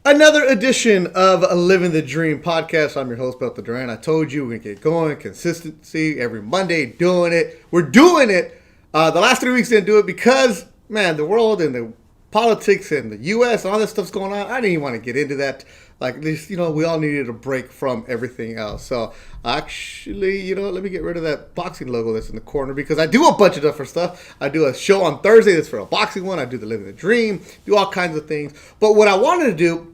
Another edition of Living the Dream podcast. I'm your host, Beto Duran. I told you we're going to get going. Consistency every Monday, doing it. We're doing it. The last 3 weeks didn't do it because, man, the world and the politics and the U.S. and all this stuff's going on. I didn't even want to get into that. Like, this, we all needed a break from everything else. So, actually, let me get rid of that boxing logo that's in the corner because I do a bunch of different stuff. I do a show on Thursday that's for a boxing one. I do the Living the Dream, do all kinds of things. But what I wanted to do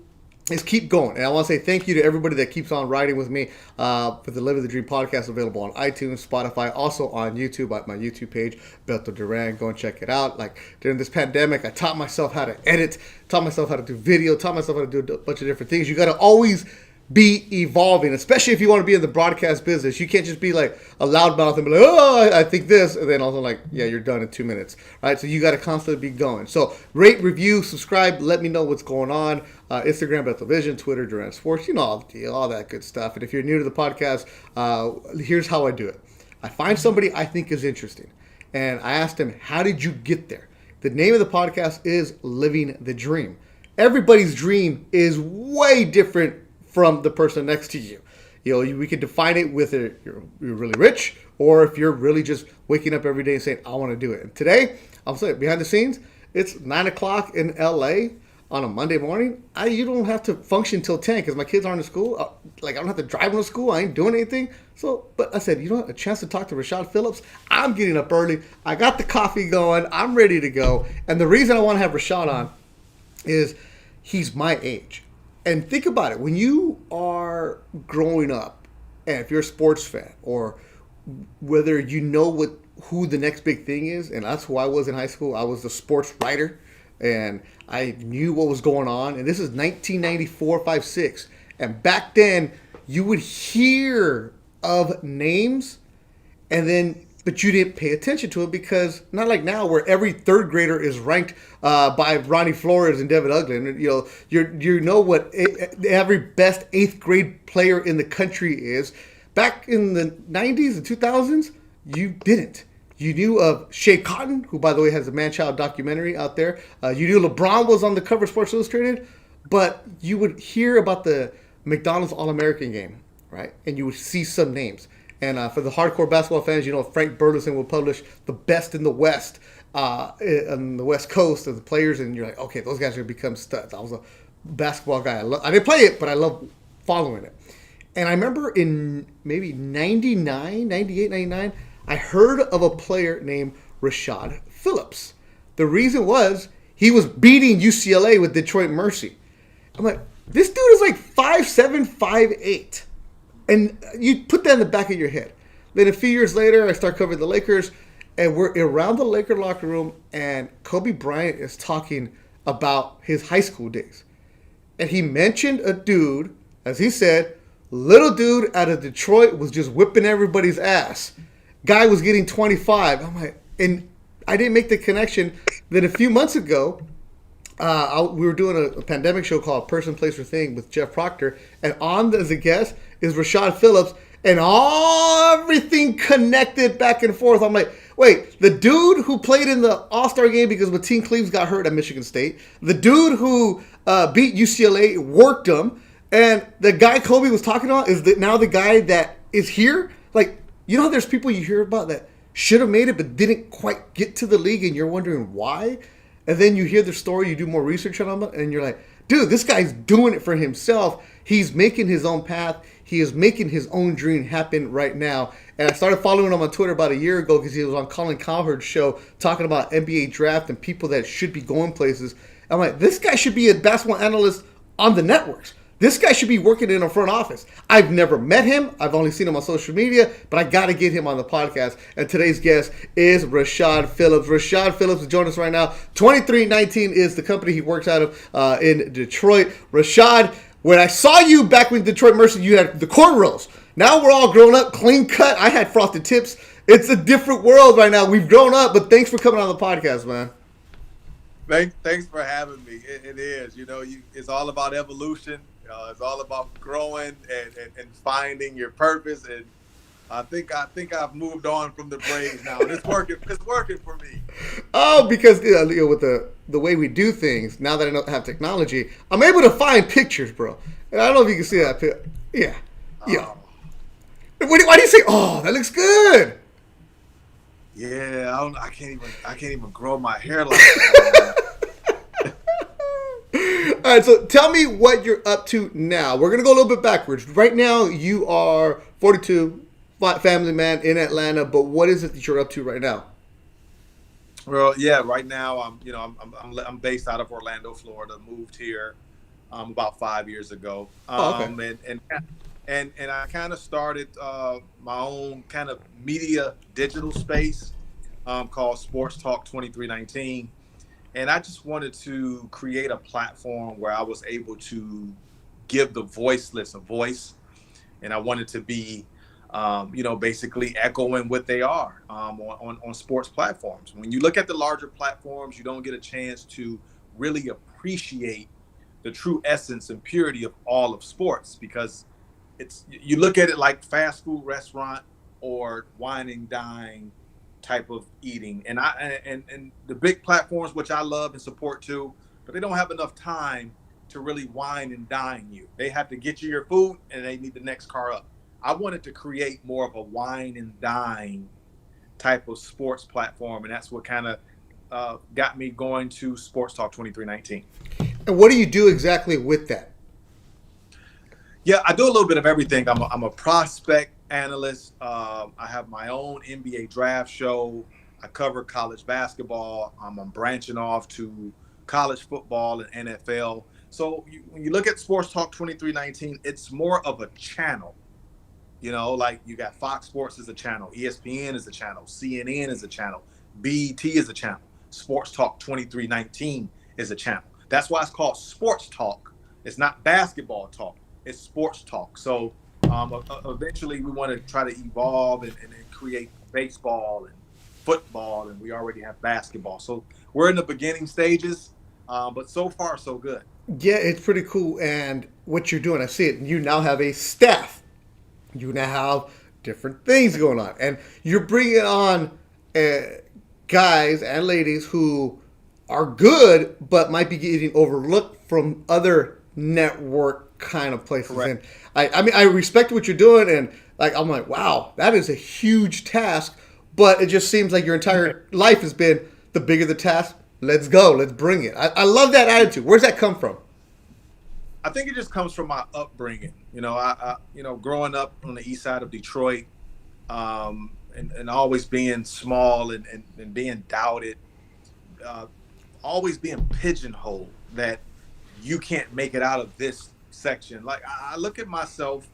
is keep going. And I want to say thank you to everybody that keeps on riding with me for the Living the Dream podcast, available on iTunes, Spotify, also on YouTube at my YouTube page, Beto Duran. Go and check it out. Like, during this pandemic, I taught myself how to edit, taught myself how to do video, taught myself how to do a bunch of different things. You got to always be evolving, especially if you want to be in the broadcast business. You can't just be like a loudmouth and be like, oh, I think this, and then also like, yeah, you're done in 2 minutes, right? So you got to constantly be going. So rate, review, subscribe, let me know what's going on. Instagram, Beto Vision, Twitter, Duran Sports, all that good stuff. And if you're new to the podcast, here's how I do it. I find somebody I think is interesting, and I ask them, how did you get there? The name of the podcast is Living the Dream. Everybody's dream is way different from the person next to you. We can define it with you're really rich, or if you're really just waking up every day and saying, I want to do it. And today, I'll say behind the scenes, it's 9 o'clock in LA on a Monday morning. You don't have to function till 10 because my kids aren't in school. I don't have to drive them to school. I ain't doing anything. But I said, a chance to talk to Rashad Phillips. I'm getting up early. I got the coffee going. I'm ready to go. And the reason I want to have Rashad on is he's my age. And think about it. When you are growing up, and if you're a sports fan, or whether who the next big thing is, and that's who I was in high school. I was the sports writer, and I knew what was going on. And this is 1994, 5, 6. And back then, you would hear of names, but you didn't pay attention to it because not like now where every third grader is ranked by Ronnie Flores and David Uglin. You know what every best 8th grade player in the country is. Back in the 90s and 2000s, you didn't. You knew of Shea Cotton, who, by the way, has a man-child documentary out there. You knew LeBron was on the cover of Sports Illustrated, but you would hear about the McDonald's All-American game, right? And you would see some names. And for the hardcore basketball fans, Frank Burleson will publish the best in the West, on the West Coast of the players. And you're like, okay, those guys are going to become studs. I was a basketball guy. I didn't play it, but I love following it. And I remember in maybe 99, 98, 99, I heard of a player named Rashad Phillips. The reason was he was beating UCLA with Detroit Mercy. I'm like, this dude is like 5'7", 5'8". And you put that in the back of your head. Then a few years later, I start covering the Lakers, and we're around the Laker locker room, and Kobe Bryant is talking about his high school days. And he mentioned a dude, as he said, little dude out of Detroit was just whipping everybody's ass. Guy was getting 25. I'm like, and I didn't make the connection that a few months ago, we were doing a pandemic show called Person, Place, or Thing with Jeff Proctor, and on as a guest is Rashad Phillips, and everything connected back and forth. I'm like, wait, the dude who played in the All-Star game because Mateen Cleaves got hurt at Michigan State, the dude who beat UCLA, worked him, and the guy Kobe was talking about is now the guy that is here. Like, how there's people you hear about that should have made it but didn't quite get to the league, and you're wondering why? And then you hear the story, you do more research on them, and you're like, dude, this guy's doing it for himself. He's making his own path. He is making his own dream happen right now. And I started following him on Twitter about a year ago because he was on Colin Cowherd's show talking about NBA draft and people that should be going places. I'm like, this guy should be a basketball analyst on the networks. This guy should be working in a front office. I've never met him. I've only seen him on social media, but I got to get him on the podcast. And today's guest is Rashad Phillips. Rashad Phillips is joining us right now. 2319 is the company he works out of in Detroit. Rashad, when I saw you back when Detroit Mercy, you had the cornrows. Now we're all grown up, clean cut. I had frosted tips. It's a different world right now. We've grown up, but thanks for coming on the podcast, man. Thanks for having me. It is. It's all about evolution. It's all about growing and finding your purpose. And I think I've moved on from the Braves now. And it's working. It's working for me. Oh, because with the way we do things, now that I don't have technology, I'm able to find pictures, bro. And I don't know if you can see that. Yeah, yeah. Oh, Why do you say? Oh, that looks good. yeah. I can't even grow my hair like that anymore. All right, so tell me what you're up to now. We're gonna go a little bit backwards. Right now, you are 42, family man in Atlanta. But what is it that you're up to right now? Well, yeah. Right now, I'm based out of Orlando, Florida. Moved here about 5 years ago. Oh, okay. And I kind of started my own kind of media digital space called Sports Talk 2319. And I just wanted to create a platform where I was able to give the voiceless a voice, and I wanted to be, basically echoing what they are on sports platforms. When you look at the larger platforms, you don't get a chance to really appreciate the true essence and purity of all of sports, because you look at it like fast food restaurant or wine and dine type of eating, and the big platforms, which I love and support too, but they don't have enough time to really wine and dine you. They have to get you your food and they need the next car up. I wanted to create more of a wine and dine type of sports platform, and that's what kind of got me going to Sports Talk 2319. And what do you do exactly with that? Yeah, I do a little bit of everything. I'm a prospect analyst. I have my own NBA draft show. I cover college basketball. I'm branching off to college football and NFL. So when you look at Sports Talk 2319, it's more of a channel. Like you got Fox Sports as a channel, ESPN is a channel, CNN is a channel, BET is a channel, Sports Talk 2319 is a channel. That's why it's called Sports Talk. It's not basketball talk. It's sports talk. So eventually we want to try to evolve and create baseball and football, and we already have basketball. So we're in the beginning stages, but so far so good. Yeah, it's pretty cool. And what you're doing, I see it. You now have a staff. You now have different things going on, and you're bringing on uh, guys and ladies who are good, but might be getting overlooked from other network kind of places. Correct. And I mean, I respect what you're doing, and I'm like, wow, that is a huge task. But it just seems like your entire life has been the bigger the task, let's go, let's bring it. I love that attitude. Where's that come from? I think it just comes from my upbringing. Growing up on the east side of Detroit, and always being small and being doubted, uh, always being pigeonholed that you can't make it out of this section. Like I look at myself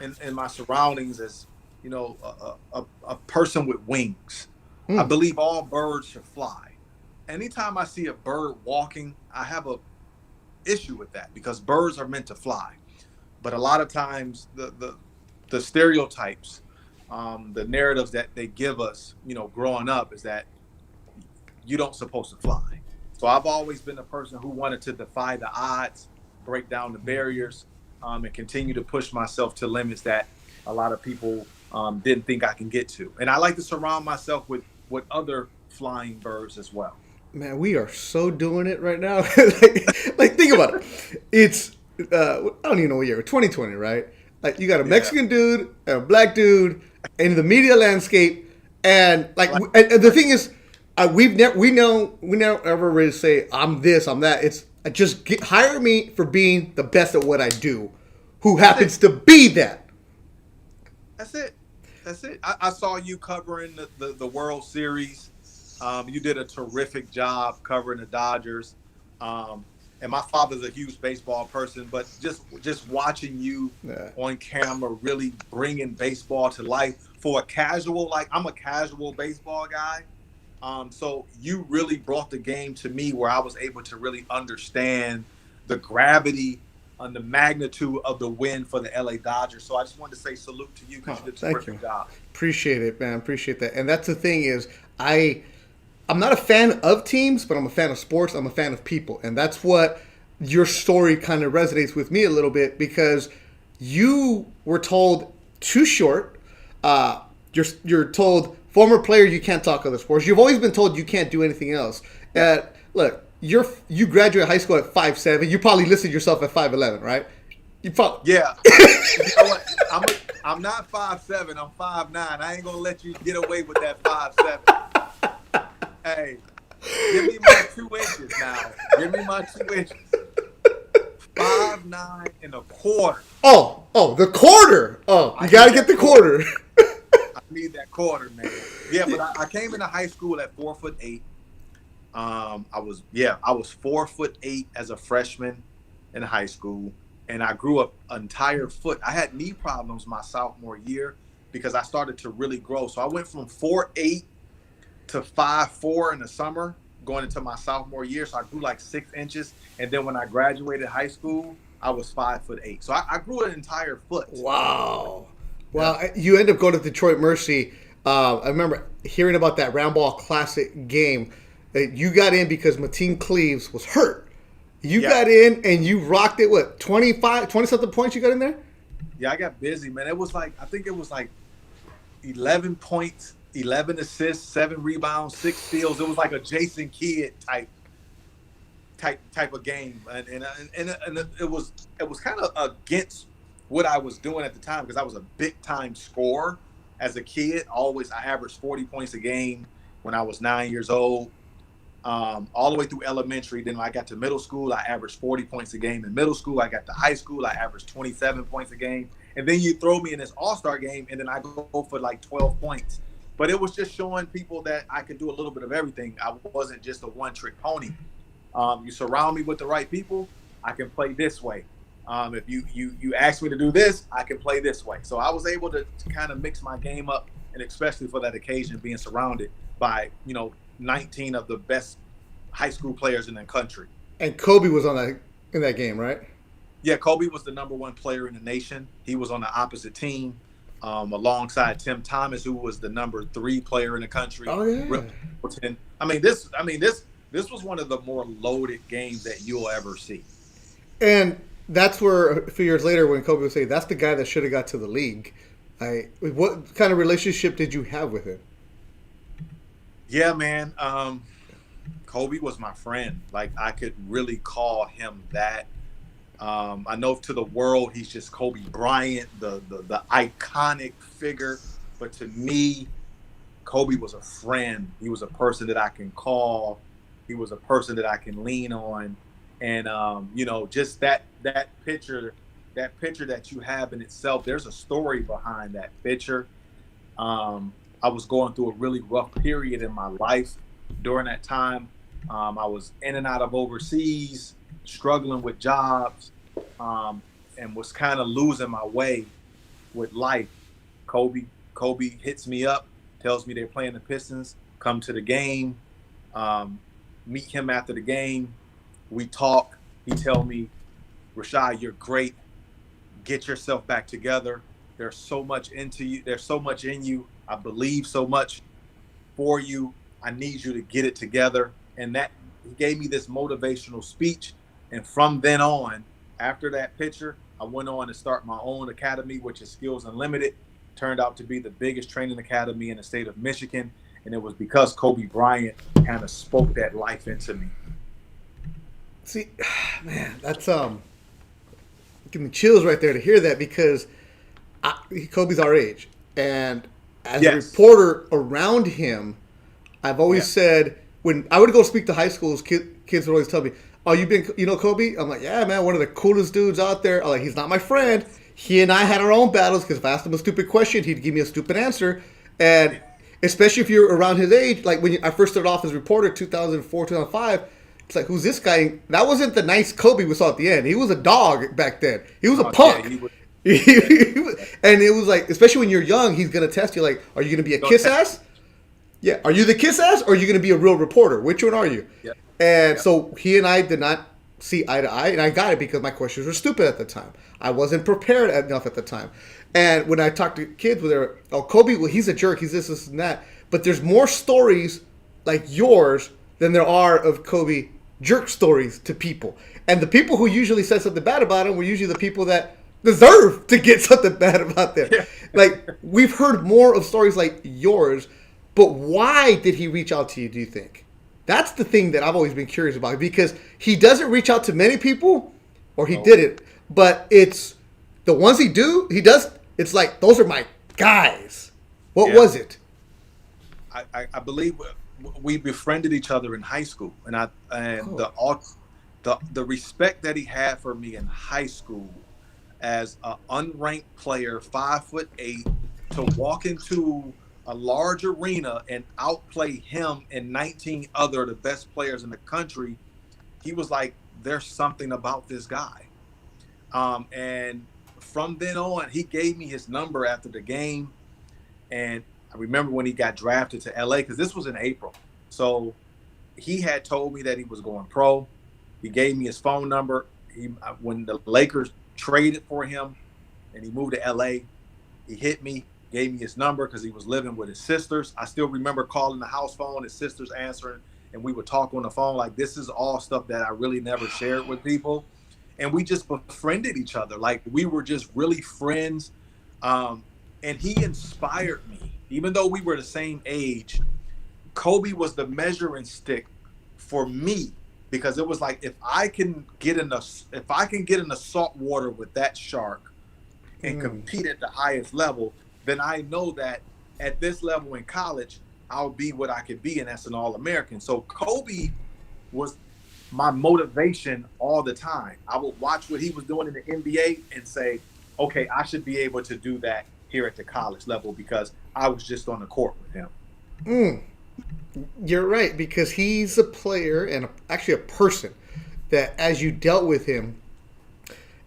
and my surroundings as, a person with wings. I Hmm. believe all birds should fly. Anytime I see a bird walking, I have a issue with that, because birds are meant to fly. But a lot of times the stereotypes, the narratives that they give us, growing up, is that you don't supposed to fly. So I've always been a person who wanted to defy the odds, break down the barriers, and continue to push myself to limits that a lot of people didn't think I can get to. And I like to surround myself with other flying birds as well. Man, we are so doing it right now. like, think about it. It's I don't even know what year. 2020, right? Like, you got a Yeah. Mexican dude and a black dude in the media landscape, and Like, and the thing is, we never ever really say I'm this, I'm that. It's just hire me for being the best at what I do, who that's it. happens to be that. That's it. That's it. I saw you covering the World Series. You did a terrific job covering the Dodgers. And my father's a huge baseball person, but just watching you Yeah. on camera really bringing baseball to life for a casual, like I'm a casual baseball guy. So you really brought the game to me, where I was able to really understand the gravity and the magnitude of the win for the LA Dodgers. So I just wanted to say salute to you, because Oh, you did a thank you. terrific job. Appreciate it, man. Appreciate that. And that's the thing is, I'm not a fan of teams, but I'm a fan of sports. I'm a fan of people, and that's what your story kind of resonates with me a little bit, because you were told too short. you're told former player you can't talk other sports. You've always been told you can't do anything else. Look, you graduate high school at 5'7". You probably listed yourself at 5'11", right? You probably Yeah. You know what? I'm not 5'7". I'm 5'9". I ain't gonna let you get away with that 5'7". Hey, give me my 2 inches now. Give me my 2 inches. 5'9" and a quarter. Oh, the quarter. Oh, you gotta get the quarter. I need that quarter, man. Yeah, but I came into high school at 4'8". I was 4'8" as a freshman in high school, and I grew up an entire foot. I had knee problems my sophomore year because I started to really grow. So I went from 4'8" to 5'4" in the summer going into my sophomore year. So I grew like 6 inches, and then when I graduated high school, I was 5'8". So I grew an entire foot. Wow. Well, you end up going to Detroit Mercy. I remember hearing about that Round Ball Classic game. You got in because Mateen Cleaves was hurt. You got in and you rocked it. What, 20-something points you got in there? Yeah, I got busy, man. It was like, I think it was like 11 points, 11 assists, 7 rebounds, 6 steals. It was like a Jason Kidd type of game, and it was kind of against what I was doing at the time because I was a big time scorer as a kid. I averaged 40 points a game when I was 9 years old. All the way through elementary. Then when I got to middle school, I averaged 40 points a game. In middle school, I got to high school, I averaged 27 points a game. And then you throw me in this all-star game, and then I go for like 12 points. But it was just showing people that I could do a little bit of everything. I wasn't just a one-trick pony. You surround me with the right people, I can play this way. If you ask me to do this, I can play this way. So I was able to kind of mix my game up, and especially for that occasion, being surrounded by 19 of the best high school players in the country. And Kobe was in that game, right? Yeah, Kobe was the number 1 player in the nation. He was on the opposite team, alongside Tim Thomas, who was the number 3 player in the country. Oh yeah. This was one of the more loaded games that you'll ever see. And that's where a few years later, when Kobe would say, "That's the guy that should have got to the league." What kind of relationship did you have with him? Yeah, man. Kobe was my friend. Like, I could really call him that. I know to the world, he's just Kobe Bryant, the iconic figure. But to me, Kobe was a friend. He was a person that I can call. He was a person that I can lean on. And, just that picture that you have in itself, there's a story behind that picture. I was going through a really rough period in my life during that time. I was in and out of overseas, struggling with jobs, and was kind of losing my way with life. Kobe hits me up, tells me they're playing the Pistons, come to the game, meet him after the game. We talk. He tell me, "Rashad, you're great. Get yourself back together. There's so much into you. There's so much in you. I believe so much for you. I need you to get it together." And that he gave me this motivational speech. And from then on, after that picture, I went on to start my own academy, which is Skills Unlimited. Turned out to be the biggest training academy in the state of Michigan. And it was because Kobe Bryant kind of spoke that life into me. See, man, that's giving me chills right there to hear that, because Kobe's our age, and as a reporter around him, I've always said, when I would go speak to high schools, kids would always tell me, "Oh, you know Kobe?" I'm like, "Yeah, man, one of the coolest dudes out there." I'm like, "He's not my friend. He and I had our own battles, because if I asked him a stupid question, he'd give me a stupid answer." And especially if you're around his age, like when I first started off as a reporter, 2004, 2005, it's like, who's this guy? That wasn't the nice Kobe we saw at the end. He was a dog back then. He was a punk. Yeah, and it was like, especially when you're young, he's going to test you like, are you going to be a kiss ass? Yeah. Are you the kiss ass, or are you going to be a real reporter? Which one are you? Yeah. And so he and I did not see eye to eye, and I got it because my questions were stupid at the time. I wasn't prepared enough at the time. And when I talk to kids, they're, "Oh, Kobe, well, he's a jerk. He's this and that." But there's more stories like yours than there are of Kobe jerk stories to people. And the people who usually said something bad about him were usually the people that deserve to get something bad about them. Yeah. Like, we've heard more of stories like yours, but why did he reach out to you, do you think? That's the thing that I've always been curious about, because he doesn't reach out to many people, or he No. didn't, but it's the ones he does, it's like, those are my guys. What Yeah. was it? I believe we befriended each other in high school, and the respect that he had for me in high school as an unranked player, 5'8", to walk into a large arena and outplay him and 19 other the best players in the country. He was like, there's something about this guy. And from then on, he gave me his number after the game. And I remember when he got drafted to LA, because this was in April. So he had told me that he was going pro. He gave me his phone number. When the Lakers traded for him and he moved to LA, he hit me, gave me his number because he was living with his sisters. I still remember calling the house phone, his sisters answering, and we would talk on the phone. Like, this is all stuff that I really never shared with people. And we just befriended each other. Like, we were just really friends. And he inspired me. Even though we were the same age, Kobe was the measuring stick for me, because it was like, if I can get in the salt water with that shark and compete at the highest level, then I know that at this level in college, I'll be what I could be, and that's an All-American. So Kobe was my motivation all the time. I would watch what he was doing in the NBA and say, okay, I should be able to do that here at the college level, because I was just on the court with him. You're right, because he's a player and actually a person that, as you dealt with him,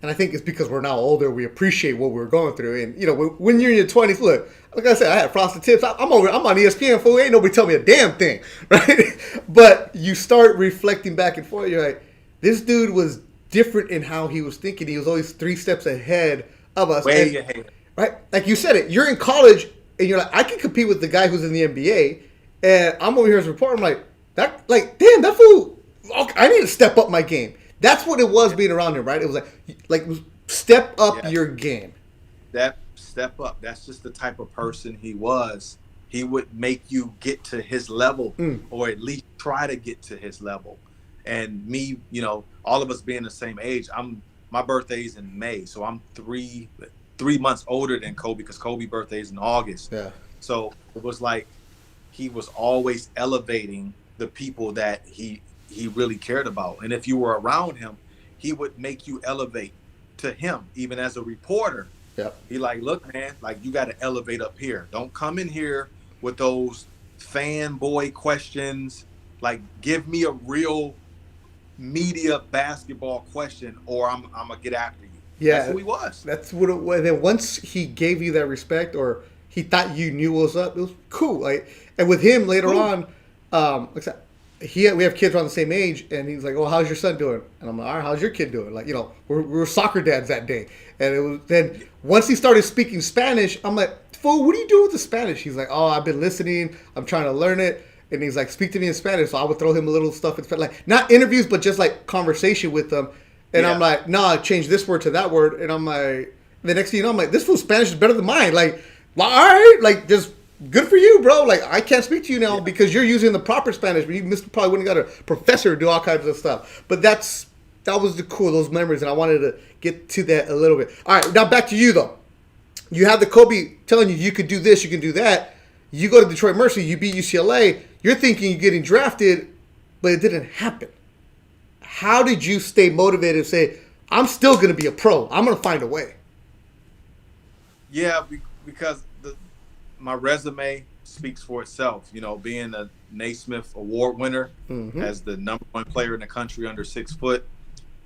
and I think it's because we're now older, we appreciate what we were going through. And, you know, when you're in your 20s, look, like I said, I had frosted tips. I'm on ESPN, fool. Ain't nobody tell me a damn thing, right? But you start reflecting back and forth. You're like, this dude was different in how he was thinking. He was always 3 steps ahead of us. Way ahead. Right? Like you said it. You're in college, and you're like, I can compete with the guy who's in the NBA. And I'm over here as a reporter. I'm like, damn, that fool. Okay, I need to step up my game. That's what it was being around him, right? It was like step up your game. That step up. That's just the type of person he was. He would make you get to his level, or at least try to get to his level. And me, you know, all of us being the same age. My birthday's in May, so I'm three months older than Kobe, because Kobe's birthday is in August. Yeah. So it was like he was always elevating the people that he really cared about. And if you were around him, he would make you elevate to him, even as a reporter. Yep. He like, look, man, like, you got to elevate up here. Don't come in here with those fanboy questions. Like, give me a real media basketball question, or I'm gonna get after you. Yeah, that's who he was. That's what it was. And then once he gave you that respect, or he thought you knew what was up, it was cool. Like, and with him later on, like I said, we have kids around the same age, and he's like, "Oh, how's your son doing?" And I'm like, "All right, how's your kid doing?" Like, you know, we were soccer dads that day, and it was then once he started speaking Spanish, I'm like, "Fool, what are you doing with the Spanish?" He's like, "Oh, I've been listening. I'm trying to learn it." And he's like, "Speak to me in Spanish." So I would throw him a little stuff in Spanish, like not interviews, but just like conversation with them. And I'm like, "Nah, change this word to that word." And I'm like, the next thing you know, I'm like, "This fool's Spanish is better than mine." Like, well, all right, like just. Good for you, bro. Like, I can't speak to you now because you're using the proper Spanish, but you probably wouldn't got a professor do all kinds of stuff. But that was those memories, and I wanted to get to that a little bit. All right, now back to you, though. You have the Kobe telling you could do this, you can do that. You go to Detroit Mercy, you beat UCLA. You're thinking you're getting drafted, but it didn't happen. How did you stay motivated and say, I'm still going to be a pro. I'm going to find a way? Yeah, because my resume speaks for itself. You know, being a Naismith Award winner as the #1 player in the country under 6 foot,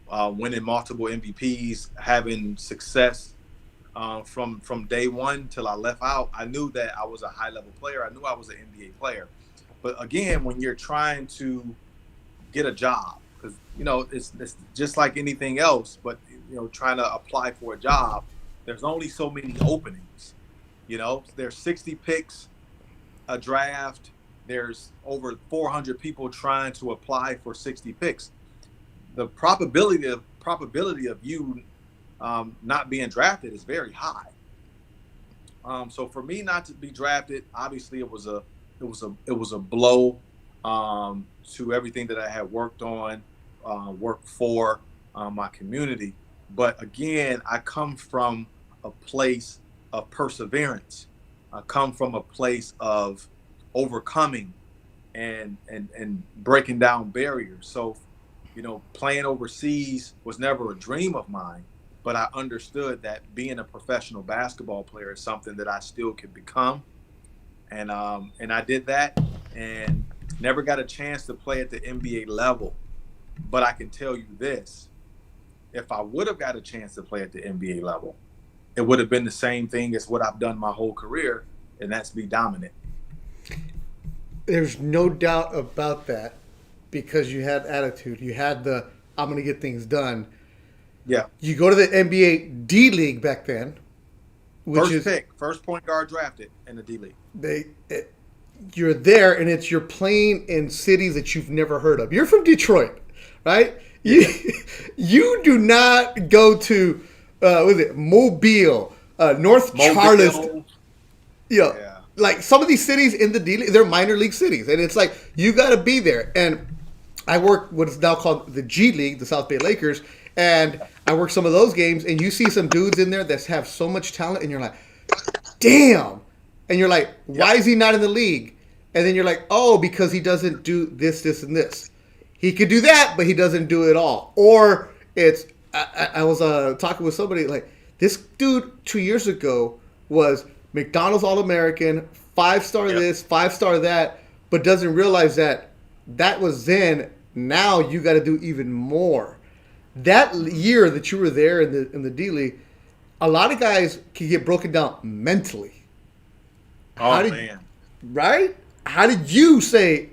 winning multiple MVPs, having success from day one till I left out. I knew that I was a high level player. I knew I was an NBA player. But again, when you're trying to get a job, because you know it's just like anything else, but you know, trying to apply for a job, there's only so many openings. You know, there's 60 picks a draft. There's over 400 people trying to apply for 60 picks. The probability of you not being drafted is very high. So for me not to be drafted, obviously it was a blow to everything that I had worked on, worked for my community. But again, I come from a place of perseverance. I come from a place of overcoming and breaking down barriers. So, playing overseas was never a dream of mine, but I understood that being a professional basketball player is something that I still could become, and I did that, and never got a chance to play at the NBA level. But I can tell you this: if I would have got a chance to play at the NBA level, it would have been the same thing as what I've done my whole career, and that's be dominant. There's no doubt about that because you had attitude. You had the I'm going to get things done. Yeah. You go to the NBA D League back then, which First is pick, first point guard drafted in the D League. You're there, and you're playing in cities that you've never heard of. You're from Detroit, right? Yeah. You do not go to what is it, Mobile, North Charleston. Yeah. Like some of these cities in the D League, they're minor league cities, and it's like you got to be there. And I work what is now called the G League, the South Bay Lakers, and I work some of those games, and you see some dudes in there that have so much talent, and you're like, damn. And you're like, why is he not in the league? And then you're like, oh, because he doesn't do this, this, and this. He could do that, but he doesn't do it all. Or it's, I was talking with somebody, like, this dude 2 years ago was McDonald's All-American, 5-star this, 5-star that, but doesn't realize that was then. Now you got to do even more. That year that you were there in the D League, a lot of guys can get broken down mentally. Man. Right? How did you say?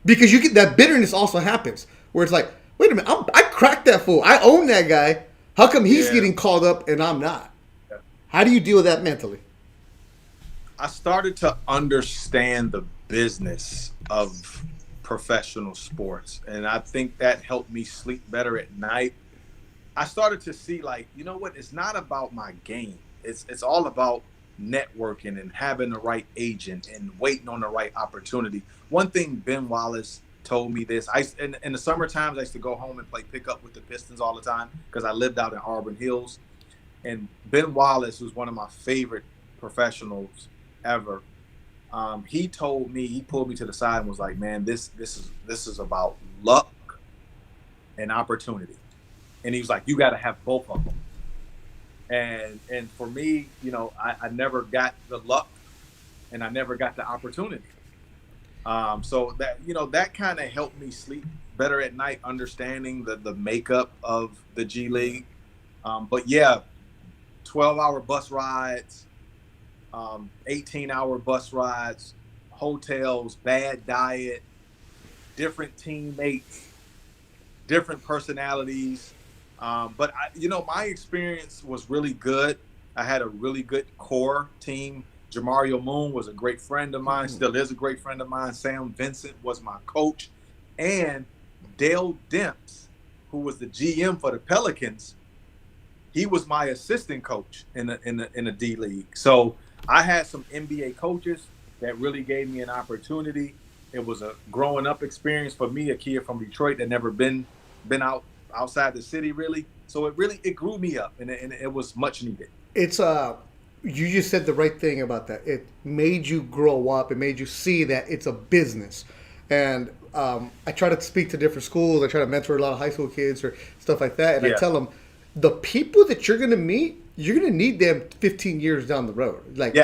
Because you get that bitterness also happens where it's like, wait a minute, I cracked that fool. I own that guy. How come he's getting called up and I'm not? Yeah. How do you deal with that mentally? I started to understand the business of professional sports, and I think that helped me sleep better at night. I started to see, like, you know what? It's not about my game. It's all about networking and having the right agent and waiting on the right opportunity. One thing Ben Wallace told me this. In the summer times, I used to go home and play pickup with the Pistons all the time because I lived out in Auburn Hills. And Ben Wallace was one of my favorite professionals ever. He told me, he pulled me to the side and was like, man, this is about luck and opportunity. And he was like, you got to have both of them. And for me, I never got the luck and I never got the opportunity. So that kind of helped me sleep better at night, understanding the makeup of the G League. But yeah, 12-hour bus rides, 18-hour bus rides, hotels, bad diet, different teammates, different personalities. But my experience was really good. I had a really good core team. Jamario Moon was a great friend of mine, still is a great friend of mine. Sam Vincent was my coach. And Dale Demps, who was the GM for the Pelicans, he was my assistant coach in the D League. So I had some NBA coaches that really gave me an opportunity. It was a growing up experience for me, a kid from Detroit that never been outside the city really. So it grew me up, and it was much needed. It's you just said the right thing about that. It made you grow up. It made you see that it's a business. And I try to speak to different schools. I try to mentor a lot of high school kids or stuff like that. And I tell them, the people that you're going to meet, you're going to need them 15 years down the road. Like,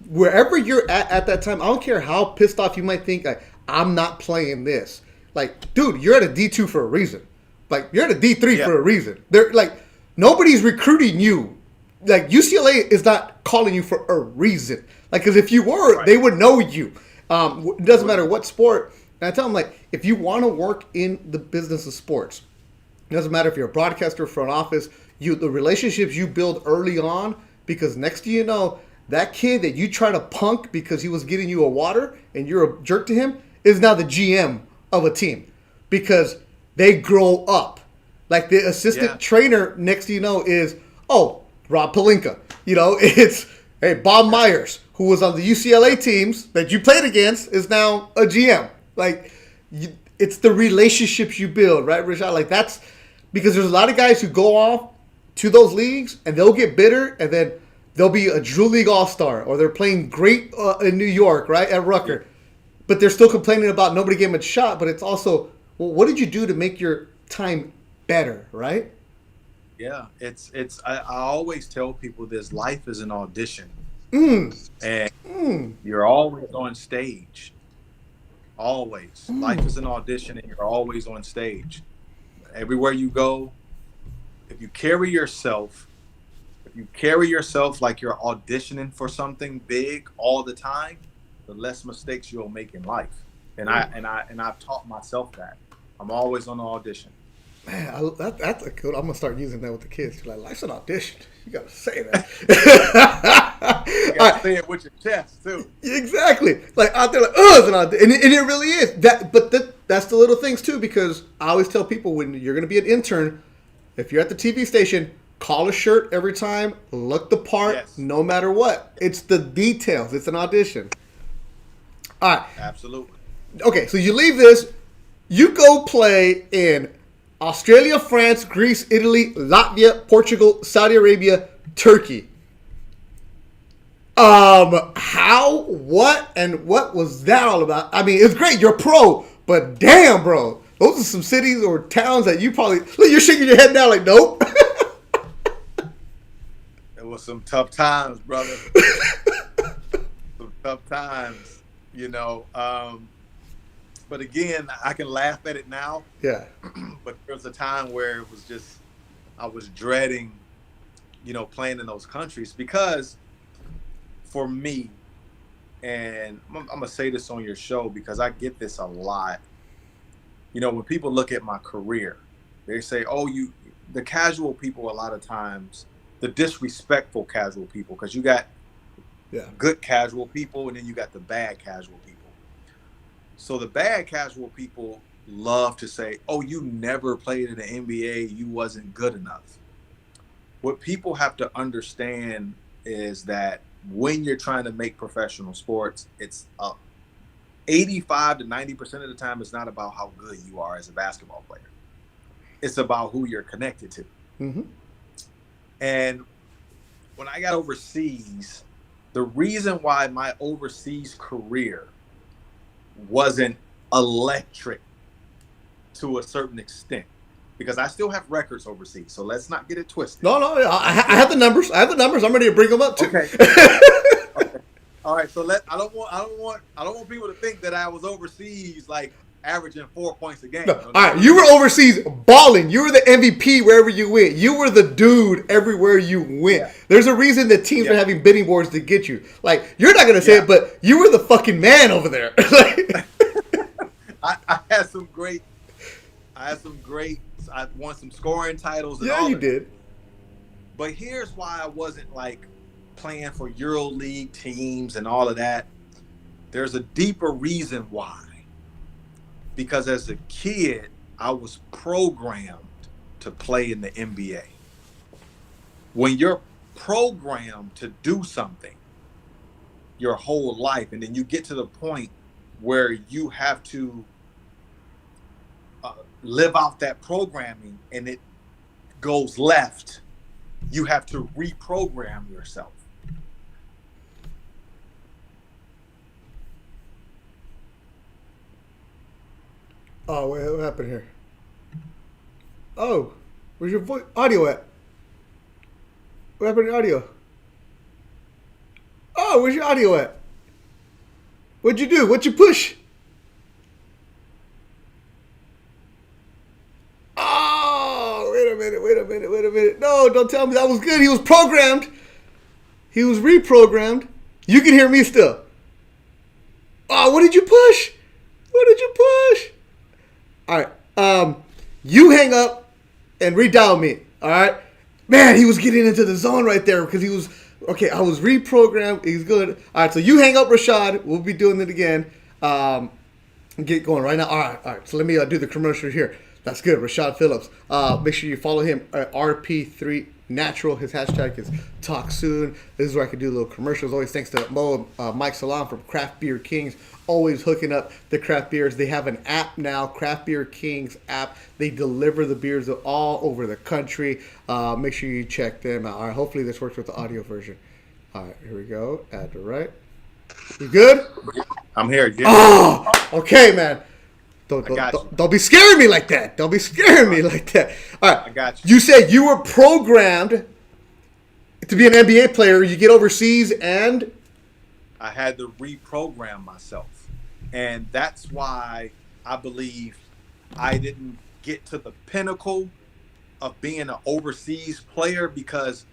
wherever you're at that time, I don't care how pissed off you might think, like, I'm not playing this. Like, dude, you're at a D2 for a reason. Like, you're at a D3 for a reason. They're like, nobody's recruiting you. Like, UCLA is not calling you for a reason. Like, because if you were, they would know you. It doesn't matter what sport. And I tell them, like, if you want to work in the business of sports, it doesn't matter if you're a broadcaster, front office, the relationships you build early on, because next thing you know, that kid that you try to punk because he was getting you a water and you're a jerk to him is now the GM of a team because they grow up. Like the assistant trainer, next thing you know, is Oh, Rob Pelinka. It's Bob Myers, who was on the UCLA teams that you played against, is now a GM. It's the relationships you build, right, Rashad? That's because there's a lot of guys who go off to those leagues and they'll get bitter, and then they'll be a Drew League All-Star, or they're playing great in New York, right, at Rucker. But they're still complaining about nobody gave them a shot. But it's also, well, what did you do to make your time better, right? Yeah, I always tell people this: life is an audition, and you're always on stage. Always, life is an audition, and you're always on stage. Everywhere you go, if you carry yourself like you're auditioning for something big all the time, the less mistakes you'll make in life. And I've taught myself that. I'm always on the audition. Man, that's a good. I'm gonna start using that with the kids. Life's an audition. You gotta say that. You gotta say it with your chest too. Exactly. Out there, it's an audition, and it really is. That's the little things too. Because I always tell people, when you're gonna be an intern, if you're at the TV station, call a shirt every time. Look the part, no matter what. It's the details. It's an audition. All right. Absolutely. Okay, so you leave this. You go play in Australia, France, Greece, Italy, Latvia, Portugal, Saudi Arabia, Turkey. How, what, and what was that all about? I mean, it's great. You're pro, but damn, bro. Those are some cities or towns that you probably... Look, you're shaking your head now like, nope. It was some tough times, brother. Some tough times, But again, I can laugh at it now. Yeah. But there was a time where it was just, I was dreading, playing in those countries, because for me, and I'm going to say this on your show because I get this a lot. When people look at my career, they say, the casual people, a lot of times, the disrespectful casual people, because you got good casual people and then you got the bad casual people. So the bad casual people love to say, you never played in the NBA, you wasn't good enough. What people have to understand is that when you're trying to make professional sports, it's 85 to 90% of the time, it's not about how good you are as a basketball player. It's about who you're connected to. Mm-hmm. And when I got overseas, the reason why my overseas career wasn't electric to a certain extent, because I still have records overseas. So let's not get it twisted. No, I have the numbers. I'm ready to bring them up too. Okay. Okay. All right. So I don't want people to think that I was overseas averaging 4 points a game. No. All right, you were overseas balling. You were the MVP wherever you went. You were the dude everywhere you went. Yeah. There's a reason that teams are having bidding wars to get you. You're not gonna say it, but you were the fucking man over there. I had some great. I won some scoring titles. And all you did. But here's why I wasn't playing for EuroLeague teams and all of that. There's a deeper reason why. Because as a kid, I was programmed to play in the NBA. When you're programmed to do something your whole life, and then you get to the point where you have to live out that programming and it goes left, you have to reprogram yourself. Oh, wait, what happened here? Oh, where's your audio at? What happened to your audio? Oh, where's your audio at? What'd you do? What'd you push? Oh, wait a minute. No, don't tell me that was good. He was programmed. He was reprogrammed. You can hear me still. Oh, what did you push? All right. You hang up and redial me. All right. Man, he was getting into the zone right there because he was okay. I was reprogrammed. He's good. All right. So you hang up, Rashad. We'll be doing it again. Get going right now. All right. So let me do the commercial here. That's good. Rashad Phillips. Make sure you follow him at RP3 natural. His hashtag is Talk Soon. This is where I can do little commercials. Always thanks to Mike Salam from Craft Beer Kings. Always hooking up the craft beers. They have an app now, Craft Beer Kings app. They deliver the beers all over the country. Make sure you check them out. All right, hopefully this works with the audio version. All right, here we go. Add to right. You good? I'm here. Yeah. Oh, okay, man. Don't be scaring me like that. Don't be scaring me like that. All right. I got you. You said you were programmed to be an NBA player. You get overseas and I had to reprogram myself. And that's why I believe I didn't get to the pinnacle of being an overseas player, because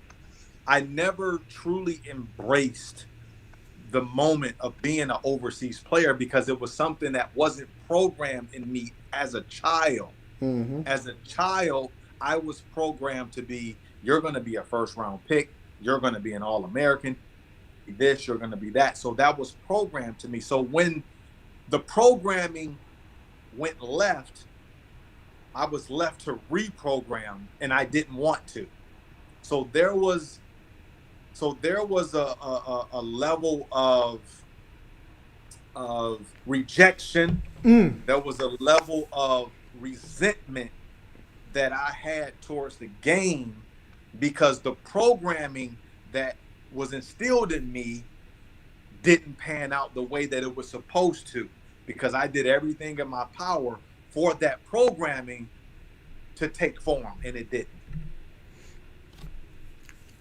I never truly embraced the moment of being an overseas player, because it was something that wasn't programmed in me as a child. Mm-hmm. As a child, I was programmed to be, you're going to be a first round pick. You're going to be an All-American. This, you're going to be that. So that was programmed to me. So when the programming went left, I was left to reprogram, and I didn't want to. So there was a level of rejection. There was a level of resentment that I had towards the game, because the programming that was instilled in me didn't pan out the way that it was supposed to, because I did everything in my power for that programming to take form, and it didn't.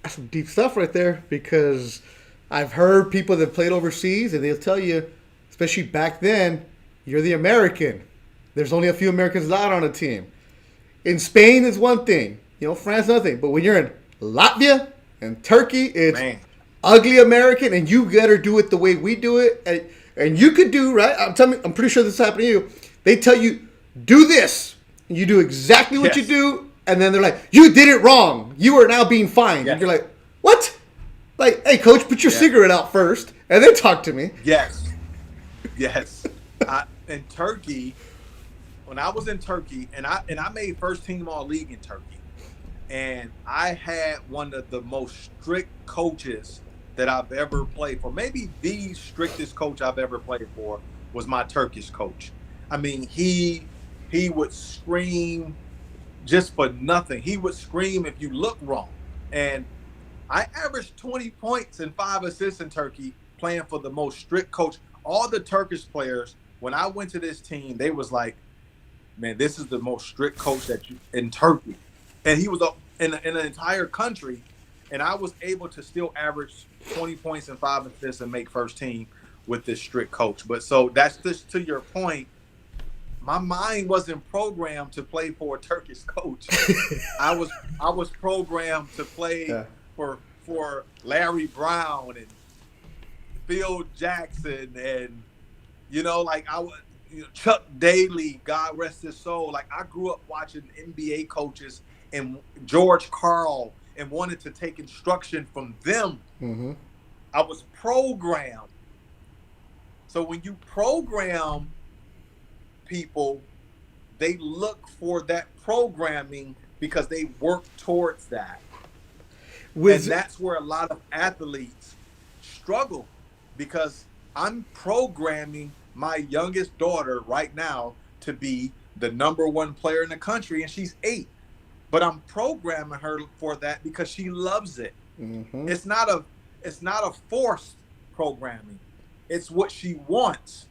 That's some deep stuff right there, because I've heard people that played overseas and they'll tell you, especially back then, you're the American. There's only a few Americans allowed on a team. In Spain is one thing, France nothing. But when you're in Latvia and Turkey, it's ugly American, and you gotta do it the way we do it. And you could do, right? I'm pretty sure this is happening to you. They tell you, do this. And you do exactly what you do. And then they're like, you did it wrong. You are now being fined. Yes. And you're like, what? Like, hey, coach, put your cigarette out first, and then talk to me. Yes. In Turkey, when I was in Turkey, and I made first team All-League in Turkey, and I had one of the most strict coaches that I've ever played for. Maybe the strictest coach I've ever played for was my Turkish coach. I mean, he would scream just for nothing. He would scream if you look wrong. And I averaged 20 points and 5 assists in Turkey, playing for the most strict coach. All the Turkish players, when I went to this team, they was like, man, this is the most strict coach in Turkey. And he was in an entire country, and I was able to still average 20 points and 5 assists and make first team with this strict coach. But so that's just to your point. My mind wasn't programmed to play for a Turkish coach. I was programmed to play for Larry Brown and Phil Jackson, and Chuck Daly, God rest his soul. Like, I grew up watching NBA coaches and George Karl and wanted to take instruction from them. Mm-hmm. I was programmed. So when you program people, they look for that programming because they work towards that. And that's where a lot of athletes struggle, because I'm programming my youngest daughter right now to be the #1 player in the country, and she's 8. But I'm programming her for that because she loves it. Mm-hmm. It's not a forced programming. It's what she wants.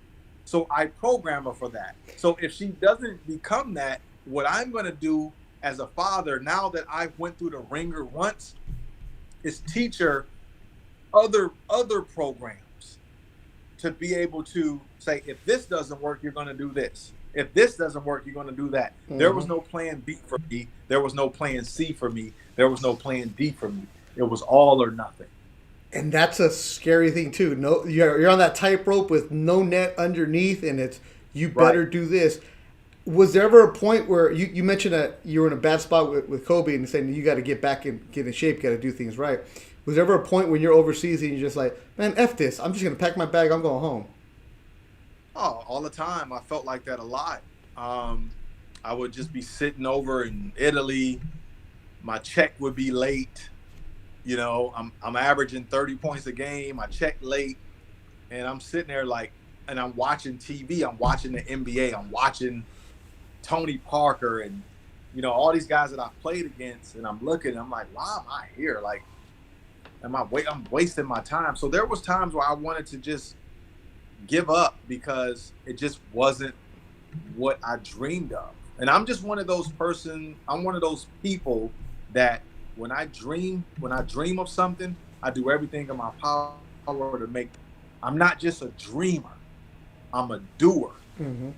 So I program her for that. So if she doesn't become that, what I'm going to do as a father, now that I went through the ringer once, is teach her other programs to be able to say, if this doesn't work, you're going to do this. If this doesn't work, you're going to do that. Mm-hmm. There was no plan B for me. There was no plan C for me. There was no plan D for me. It was all or nothing. And that's a scary thing too. No, you're on that tightrope with no net underneath, and it's you better do this. Was there ever a point where you mentioned that you were in a bad spot with Kobe and saying you got to get back and get in shape, got to do things right? Was there ever a point when you're overseas and you're just like, man, F this, I'm just gonna pack my bag, I'm going home? Oh, all the time. I felt like that a lot. I would just be sitting over in Italy, my check would be late. You know, I'm averaging 30 points a game. I check late, and I'm sitting there like, and I'm watching TV. I'm watching the NBA. I'm watching Tony Parker and all these guys that I've played against, and I'm looking. And I'm like, why am I here? Like, I'm wasting my time. So there was times where I wanted to just give up because it just wasn't what I dreamed of. And I'm just one of those people that when I dream of something, I do everything in my power to make. I'm not just a dreamer. I'm a doer. Mm-hmm.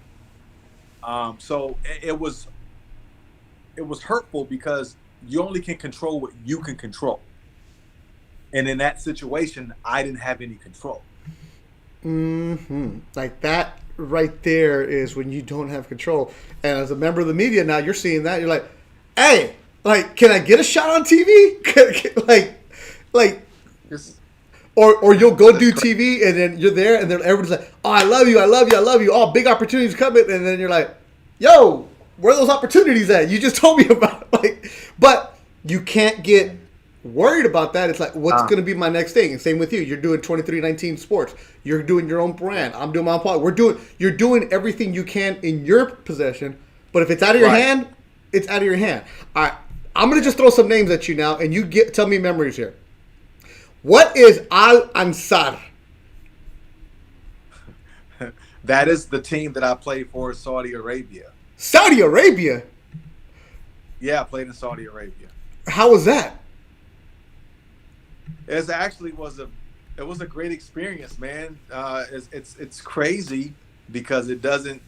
So it was hurtful because you only can control what you can control. And in that situation, I didn't have any control. Mm-hmm. Like that right there is when you don't have control. And as a member of the media now, you're seeing that. You're like, hey, like, can I get a shot on TV? like, or you'll go do TV and then you're there and then everybody's like, oh, I love you. Oh, big opportunities coming. And then you're like, yo, where are those opportunities at? You just told me about it. Like, but you can't get worried about that. It's like, what's going to be my next thing? And same with you. You're doing 2319 Sports. You're doing your own brand. I'm doing my own podcast. You're doing everything you can in your possession. But if it's out of your hand, it's out of your hand. All right, I'm going to just throw some names at you now, and you tell me memories here. What is Al Ansar? That is the team that I played for in Saudi Arabia. Saudi Arabia? Yeah, I played in Saudi Arabia. How was that? It was a great experience, man. It's crazy because it doesn't,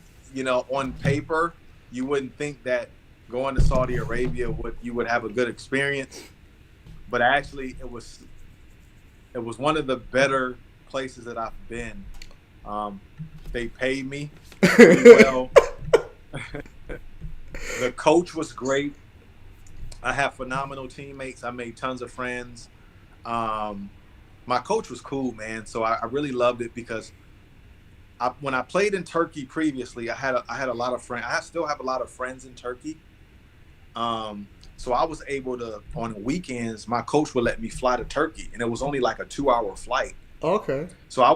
on paper, you wouldn't think that going to Saudi Arabia you would have a good experience, but actually it was one of the better places that I've been. They paid me pretty well. The coach was great. I have phenomenal teammates. I made tons of friends. My coach was cool, man. So I really loved it because when I played in Turkey previously, I had a lot of friends. I still have a lot of friends in Turkey. So I was able to, on weekends, my coach would let me fly to Turkey, and it was only like a 2-hour flight. Okay. So I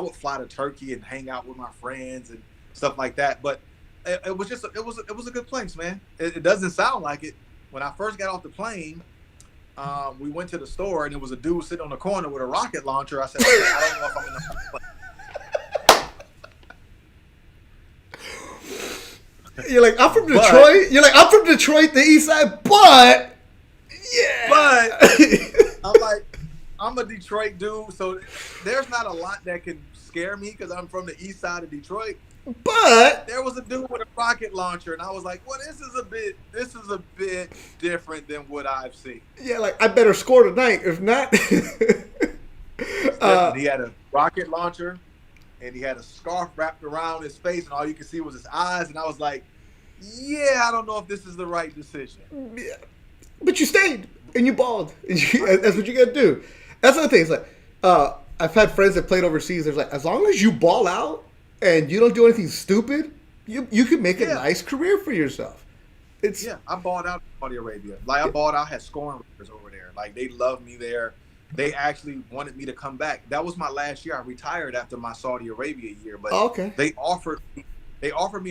would fly to Turkey and hang out with my friends and stuff like that. But it was a good place, man. It doesn't sound like it. When I first got off the plane, we went to the store and there was a dude sitting on the corner with a rocket launcher. I said, I don't know if I'm in the plane. You're like, I'm from Detroit. You're like, I'm from Detroit, the East Side, but yeah. But I'm like, I'm a Detroit dude, so there's not a lot that can scare me because I'm from the East Side of Detroit. But there was a dude with a rocket launcher, and I was like, "Well, this is a bit different than what I've seen." Yeah, like I better score tonight. If not, he had a rocket launcher, and he had a scarf wrapped around his face, and all you could see was his eyes. And I was like, "Yeah, I don't know if this is the right decision." Yeah. But you stayed and you balled. That's what you got to do. That's the other thing. It's like I've had friends that played overseas. There's like, as long as you ball out and you don't do anything stupid, you can make a nice career for yourself. I balled out in Saudi Arabia. Like I balled out, had scoring records over there. Like they loved me there. They actually wanted me to come back. That was my last year. I retired after my Saudi Arabia year, but they offered me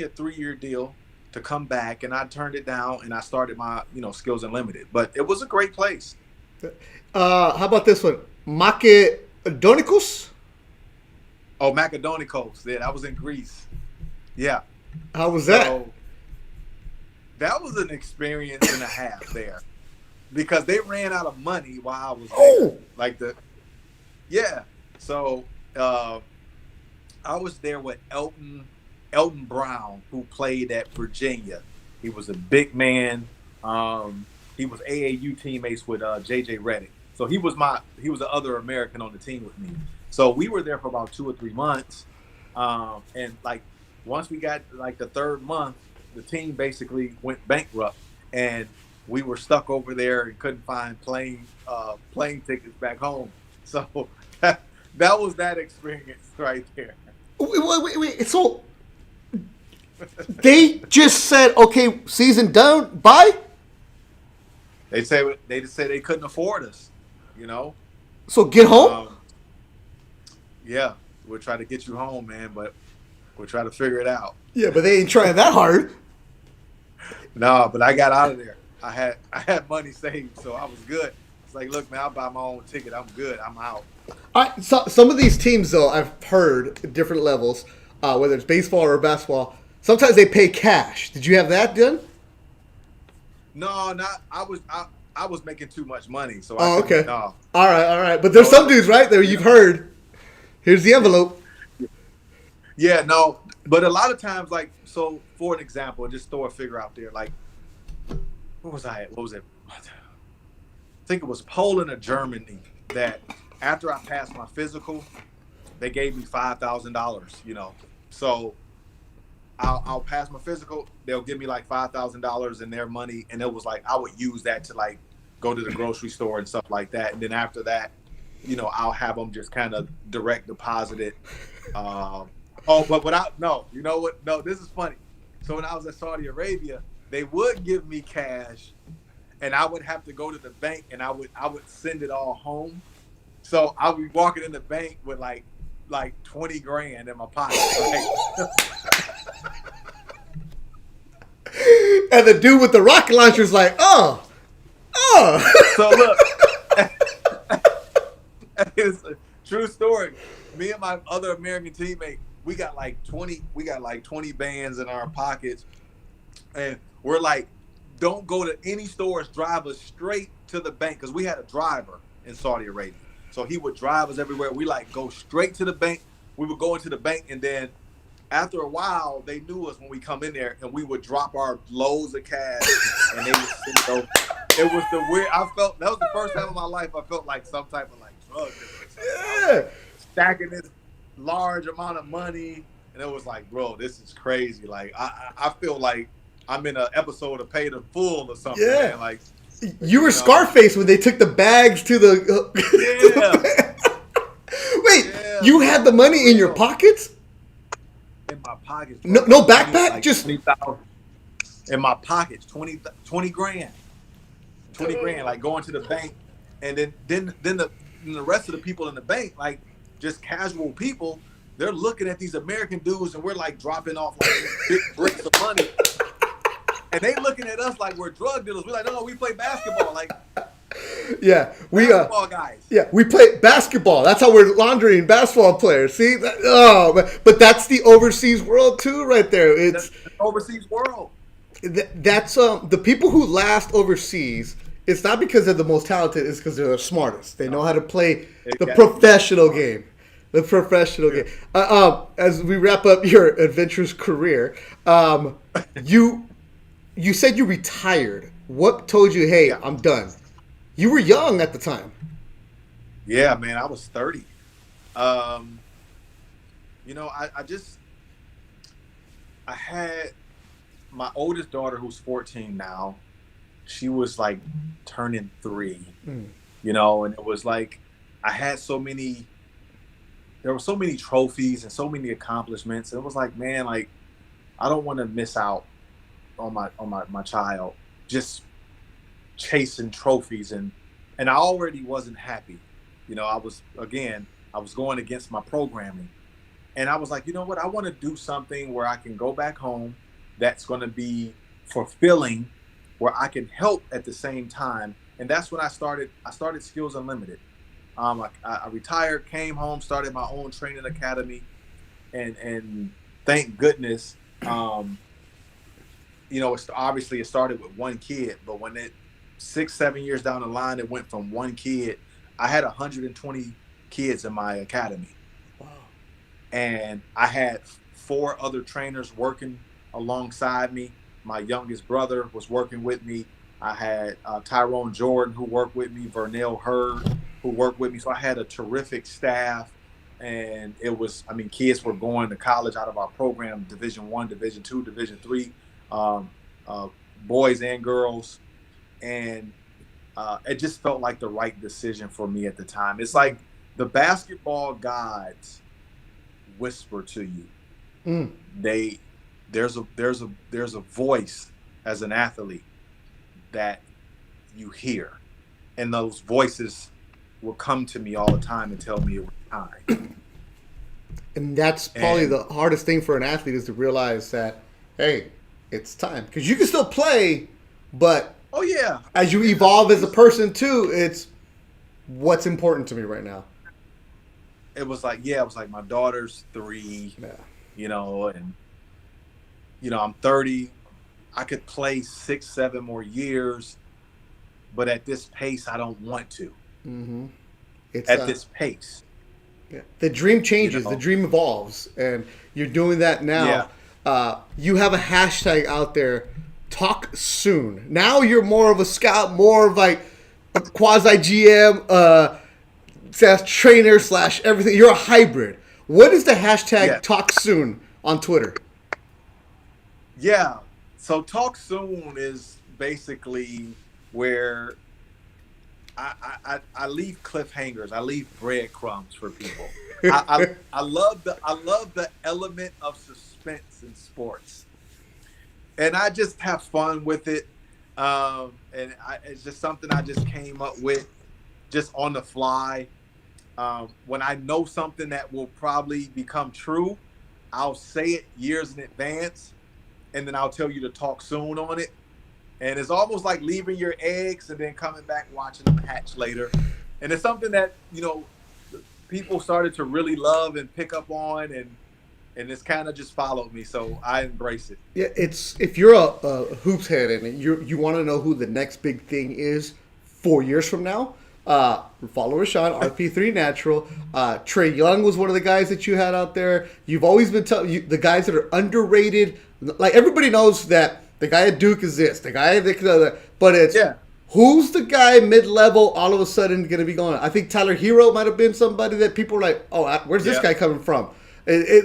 a 3-year deal to come back, and I turned it down, and I started my Skills Unlimited. But it was a great place. How about this one, Macedonicos? Oh, Macedonicos. Yeah, that was in Greece. Yeah. How was that? So, that was an experience and a half there, because they ran out of money while I was there. So I was there with Elton Brown, who played at Virginia. He was a big man. He was AAU teammates with JJ Redick. So he was the other American on the team with me. So we were there for about 2 or 3 months. And like once we got like the 3rd month, the team basically went bankrupt, and we were stuck over there and couldn't find plane tickets back home. So that was that experience right there. Wait. So they just said, okay, season done, bye? they just say they couldn't afford us. You know. So get home. Um, yeah, we'll try to get you home, man, but we'll try to figure it out. Yeah, but they ain't trying that hard. No, but I got out of there. I had money saved, so I was good. It's like, look, man, I'll buy my own ticket. I'm good. I'm out. Some of these teams, though, I've heard at different levels, whether it's baseball or basketball, sometimes they pay cash. Did you have that done? No, not I was making too much money, so I Oh, couldn't. okay. No, All right. But there's some dudes, right, there you've heard. Here's the envelope. yeah, no. But a lot of times, like, so for an example, just throw a figure out there. Like, what was I at? What was it? I think it was Poland or Germany that after I passed my physical, they gave me $5,000. So I'll pass my physical. They'll give me like $5,000 in their money, and it was like I would use that to like go to the grocery store and stuff like that. And then after that, I'll have them just kind of direct deposit it. But without no, you know what? No, this is funny. So when I was at Saudi Arabia, they would give me cash, and I would have to go to the bank, and I would send it all home. So I'll be walking in the bank with like 20 grand in my pocket. Right? And the dude with the rocket launcher is like, oh. So look, it's a true story. Me and my other American teammate, we got like 20 bands in our pockets, and we're like, don't go to any stores, drive us straight to the bank, because we had a driver in Saudi Arabia. So he would drive us everywhere. We like go straight to the bank. We would go into the bank, and then after a while, they knew us when we come in there, and we would drop our loads of cash, and they would, it was the weird. That was the first time in my life I felt like some type of like drug dealer. Yeah. Stacking this large amount of money, and it was like, bro, this is crazy. Like I feel like I'm in an episode of Paid in Full or something. Yeah. Man. Like you were Scarface when they took the bags to the. Yeah. Wait, Yeah, you had the money in your pockets? In my pockets. No backpack, like just 20,000 in my pockets. 20 grand. 20 grand. Like going to the bank, and then the rest of the people in the bank, like just casual people, they're looking at these American dudes, and we're like dropping off like big bricks of money, and they looking at us like we're drug dealers. We're like, no, we play basketball. Like, yeah, we basketball guys. Yeah, we play basketball. That's how we're laundering basketball players. See, but that's the overseas world too, right there. It's the overseas world. That's the people who last overseas. It's not because they're the most talented. It's because they're the smartest. They know how to play the professional game. The professional game. As we wrap up your adventurous career, you said you retired. What told you, hey, I'm done? You were young at the time. Yeah, man, I was 30. I had my oldest daughter, who's 14 now. She was like turning 3, and it was like I had there were so many trophies and so many accomplishments. And it was like, man, like I don't want to miss out on my child just chasing trophies, and I already wasn't happy. I was going against my programming, and I was like, you know what, I want to do something where I can go back home that's going to be fulfilling, where I can help at the same time. And that's when I started Skills Unlimited. I retired, came home, started my own training academy, and thank goodness, obviously it started with one kid, but when 6-7 years down the line, it went from one kid. I had 120 kids in my academy. Wow. And I had 4 other trainers working alongside me. My youngest brother was working with me. I had Tyrone Jordan, who worked with me, Vernell Hurd, who worked with me. So I had a terrific staff. And it was, kids were going to college out of our program, Division I, Division II, Division III, boys and girls. And it just felt like the right decision for me at the time. It's like the basketball gods whisper to you. There's a voice as an athlete that you hear. And those voices will come to me all the time and tell me it was time. And that's probably And the hardest thing for an athlete is to realize that, hey, it's time. Because you can still play, but oh yeah, as you evolve as a person too, it's what's important to me right now. it was like, yeah, it was like my daughter's 3, Yeah. and I'm 30. I could play 6, 7 more years, but at this pace, I don't want to. Mm-hmm. It's At this pace, yeah. The dream changes, the you know. dream evolves, and you're doing that now. Yeah, You have a hashtag out there, talk soon. Now you're more of a scout, more of like a quasi GM, trainer / everything. You're a hybrid. What is the hashtag yeah, talk soon on Twitter? yeah. So talk soon is basically where I leave cliffhangers. I leave breadcrumbs for people. I love the element of suspense in sports, and I just have fun with it. It's just something I just came up with just on the fly. When I know something that will probably become true, I'll say it years in advance, and then I'll tell you to talk soon on it. And it's almost like leaving your eggs and then coming back watching them hatch later. And it's something that, people started to really love and pick up on, and it's kind of just followed me. So I embrace it. Yeah, it's if you're a hoops head and you want to know who the next big thing is 4 years from now. Follow Rashad, RP3 Natural. Trey Young was one of the guys that you had out there. You've always been telling the guys that are underrated. Like everybody knows that the guy at Duke is this, the guy that, but it's who's the guy mid-level all of a sudden going to be going. I think Tyler Hero might have been somebody that people are like, oh, where's this guy coming from?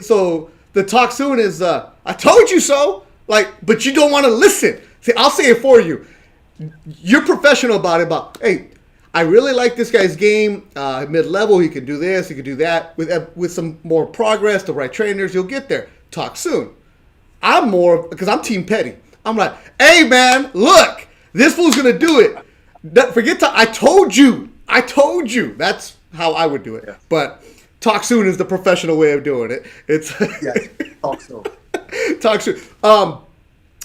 So the talk soon is, I told you so. Like, but you don't want to listen. See, I'll say it for you. You're professional about it. But hey, I really like this guy's game. Mid-level, he can do this, he can do that. With some more progress, the right trainers, he'll get there. Talk soon. I'm more because I'm Team Petty. I'm like, hey man, look, this fool's gonna do it. I told you. That's how I would do it. Yeah. But talk soon is the professional way of doing it. It's talk soon. Talk soon.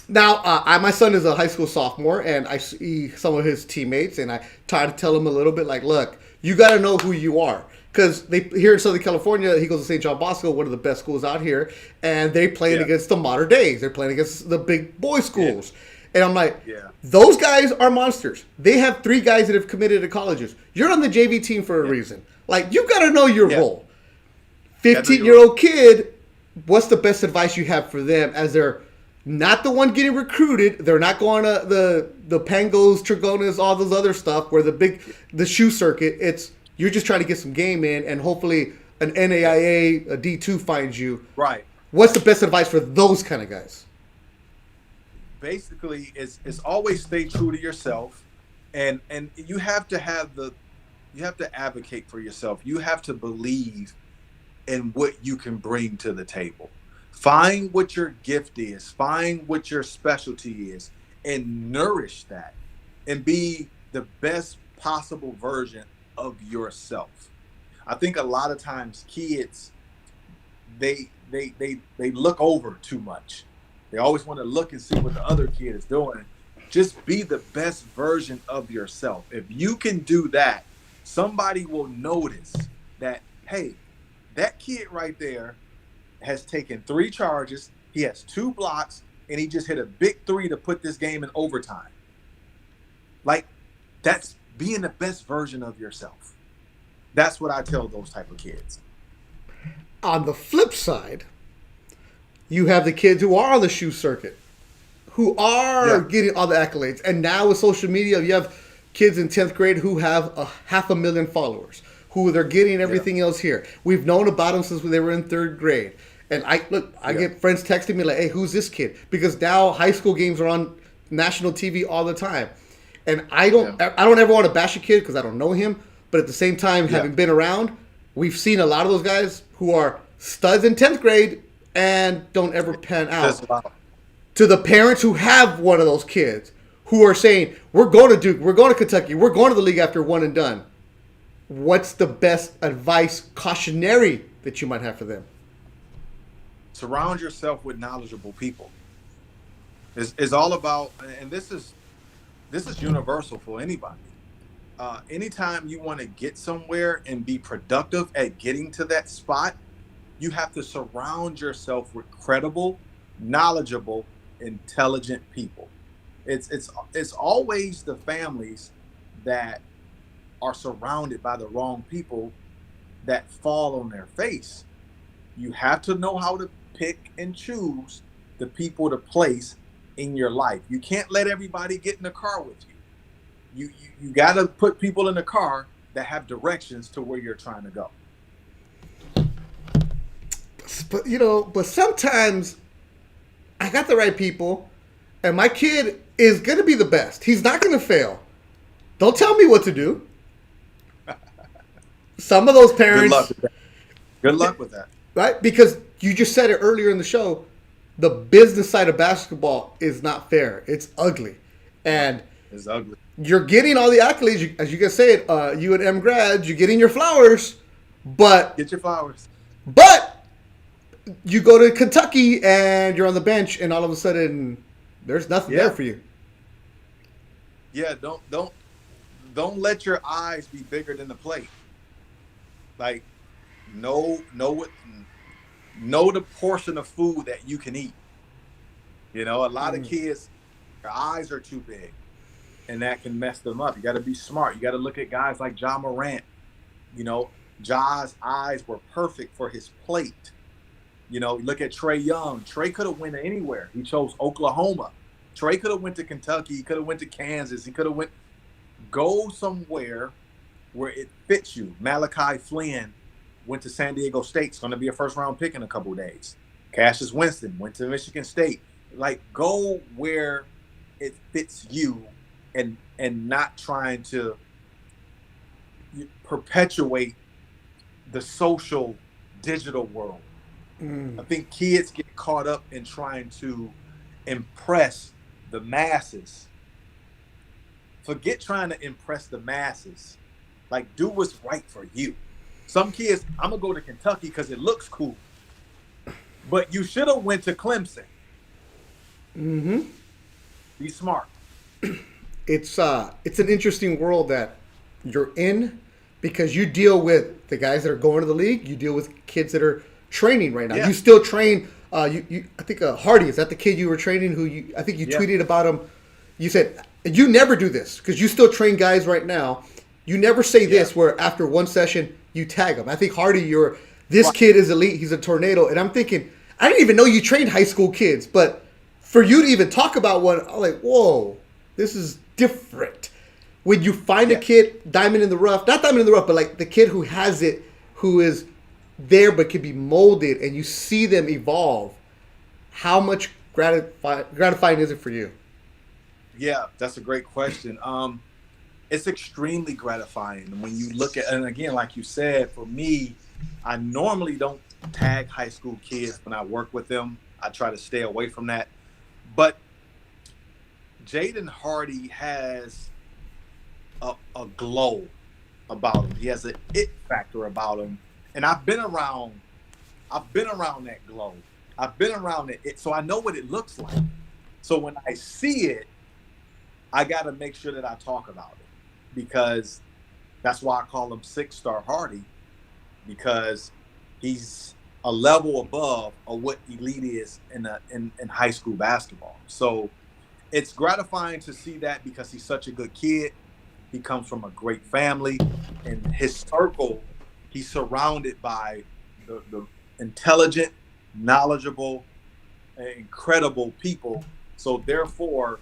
Now, my son is a high school sophomore, and I see some of his teammates, and I try to tell him a little bit like, look, you got to know who you are. Because here in Southern California, he goes to St. John Bosco, one of the best schools out here, and they're playing against the modern days. They're playing against the big boy schools. And I'm like, those guys are monsters. They have 3 guys that have committed to colleges. You're on the JV team for a reason. Like, you got to know your role. 15-year-old kid, what's the best advice you have for them as they're not the one getting recruited? They're not going to the Pangos, Trigonas, all those other stuff where the shoe circuit. It's you're just trying to get some game in, and hopefully an NAIA, a D2 finds you. Right. What's the best advice for those kind of guys? Basically, it's always stay true to yourself, and you have to advocate for yourself. You have to believe in what you can bring to the table. Find what your gift is. Find what your specialty is, and nourish that, and be the best possible version of yourself. I think a lot of times kids, they look over too much. They always want to look and see what the other kid is doing. Just be the best version of yourself. If you can do that, somebody will notice that, hey, that kid right there has taken 3 charges, he has 2 blocks, and he just hit a big 3 to put this game in overtime. Like, that's being the best version of yourself. That's what I tell those type of kids. On the flip side, you have the kids who are on the shoe circuit, who are getting all the accolades. And now with social media, you have kids in 10th grade who have 500,000 followers, who they're getting everything else here. We've known about them since they were in 3rd grade. And I get friends texting me like, hey, who's this kid? Because now high school games are on national TV all the time. And I don't ever want to bash a kid because I don't know him. But at the same time, having been around, we've seen a lot of those guys who are studs in 10th grade and don't ever pan out. To the parents who have one of those kids, who are saying, we're going to Duke, we're going to Kentucky, we're going to the league after one and done, what's the best advice, cautionary, that you might have for them? Surround yourself with knowledgeable people. It's all about, and this is universal for anybody. Anytime you want to get somewhere and be productive at getting to that spot, you have to surround yourself with credible, knowledgeable, intelligent people. It's always the families that are surrounded by the wrong people that fall on their face. You have to know how to pick and choose the people to place in your life. You can't let everybody get in the car with you. You got to put people in the car that have directions to where you're trying to go. But sometimes I got the right people, and my kid is going to be the best. He's not going to fail. Don't tell me what to do. Some of those parents... Good luck with that. Good luck with that. Right? Because you just said it earlier in the show, the business side of basketball is not fair. It's ugly. And it's ugly. You're getting all the accolades, as you guys said, you and M grads, you're getting your flowers, but... Get your flowers. But you go to Kentucky and you're on the bench, and all of a sudden there's nothing there for you. Yeah, don't let your eyes be bigger than the plate. Like, know the portion of food that you can eat. A lot of kids, their eyes are too big, and that can mess them up. You got to be smart. You got to look at guys like Ja Morant. Ja's eyes were perfect for his plate. Look at Trae Young. Trae could have went anywhere. He chose Oklahoma. Trae could have went to Kentucky. He could have went to Kansas. He could have go somewhere where it fits you. Malachi Flynn went to San Diego State. It's going to be a first-round pick in a couple of days. Cassius Winston went to Michigan State. Like, go where it fits you and not trying to perpetuate the social digital world. I think kids get caught up in trying to impress the masses. Forget trying to impress the masses. Like, do what's right for you. Some kids, I'm going to go to Kentucky because it looks cool. But you should have went to Clemson. Mm-hmm. Be smart. It's an interesting world that you're in, because you deal with the guys that are going to the league. You deal with kids that are training right now. Yeah. You still train. I think Hardy, is that the kid you were training? I think you tweeted about him. You said you never do this because you still train guys right now. You never say this where after one session you tag him. I think Hardy, this kid is elite. He's a tornado. And I'm thinking, I didn't even know you trained high school kids. But for you to even talk about one, I'm like, whoa, this is different. When you find a kid, diamond in the rough, not diamond in the rough, but like the kid who has it, who is there but can be molded, and you see them evolve, how much gratifying is it for you? Yeah, that's a great question. It's extremely gratifying when you look at, and again, like you said, for me, I normally don't tag high school kids when I work with them. I try to stay away from that. But Jaden Hardy has a glow about him. He has an it factor about him. And I've been around that glow. I've been around it, so I know what it looks like. So when I see it, I got to make sure that I talk about it, because that's why I call him 6-star Hardy, because he's a level above of what elite is in high school basketball. So it's gratifying to see that, because he's such a good kid. He comes from a great family, and his circle, he's surrounded by the intelligent, knowledgeable, incredible people. So therefore,